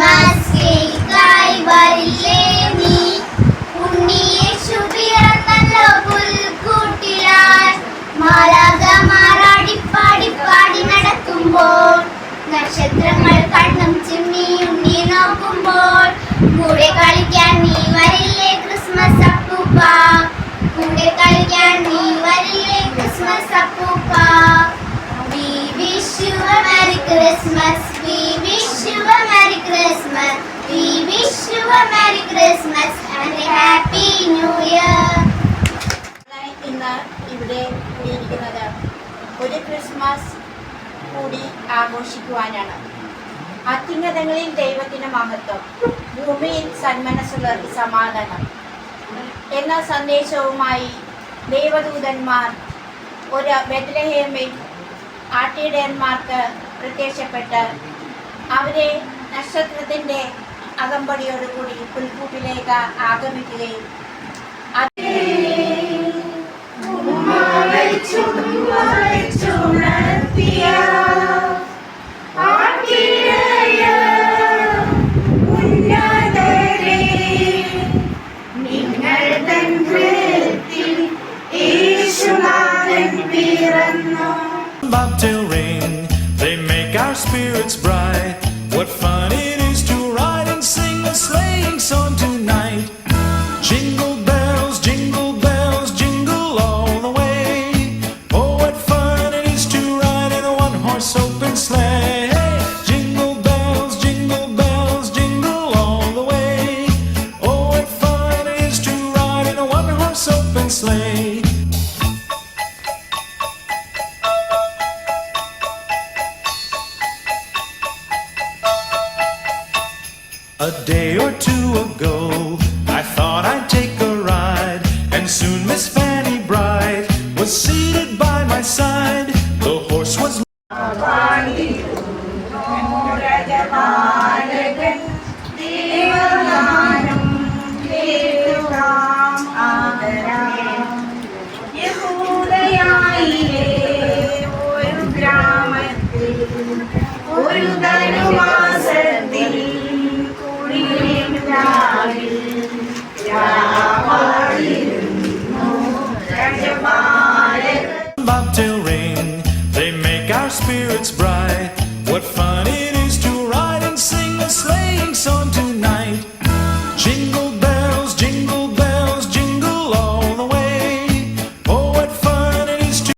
Christmas കേക്കായി വരില്ലേ നീ ഉണ്ണിയേശു പിറന്നല്ലോ പുൽക്കൂട്ടിലായി മാലാഖമാർ ആടിപ്പാടി പാടി നടക്കുമ്പോൾ നക്ഷത്രങ്ങൾ കണ്ണും ചിമ്മി ഉണ്ണി നോക്കുമ്പോൾ കൂടെ കളിക്കാൻ നീ വരില്ലേ ക്രിസ്മസ് അപ്പൂപ്പ കൂടെ കളിക്കാൻ നീ വരില്ലേ ക്രിസ്മസ് അപ്പൂപ്പ We wish you a Merry Christmas. We wish you a Merry Christmas. We wish you a Merry Christmas and a Happy New Year. ഇന്ന് ഇവിടെ കൂടിയിരിക്കുന്നത് ഒരു ക്രിസ്മസ് കൂടി ആഘോഷിക്കുവാനാണ്. അത്യുന്നതങ്ങളിൽ ദൈവത്തിന് മഹത്വം, ഭൂമിയിൽ സന്മനസ്സുള്ളവർക്ക് സമാധാനം എന്ന സന്ദേശവുമായി ദൈവദൂതന്മാർ ഒരു ബെത്ലഹേമിൽ ആട്ടിടയന്മാർക്ക് പ്രത്യക്ഷപ്പെട്ട് അവരെ നക്ഷത്രത്തിൻ്റെ അകമ്പടിയോടുകൂടി പുൽക്കൂട്ടിലേക്ക് ആഗമിക്കുകയും Bobtail ring, they make our spirits bright. What fun it is to ride and sing a sleighing song tonight. Jingle bells, jingle all the way. Oh, what fun it is to ride in a one-horse open sleigh. Jingle bells, jingle all the way. Oh, what fun it is to ride in a one-horse open sleigh. A day or two ago, I thought I'd take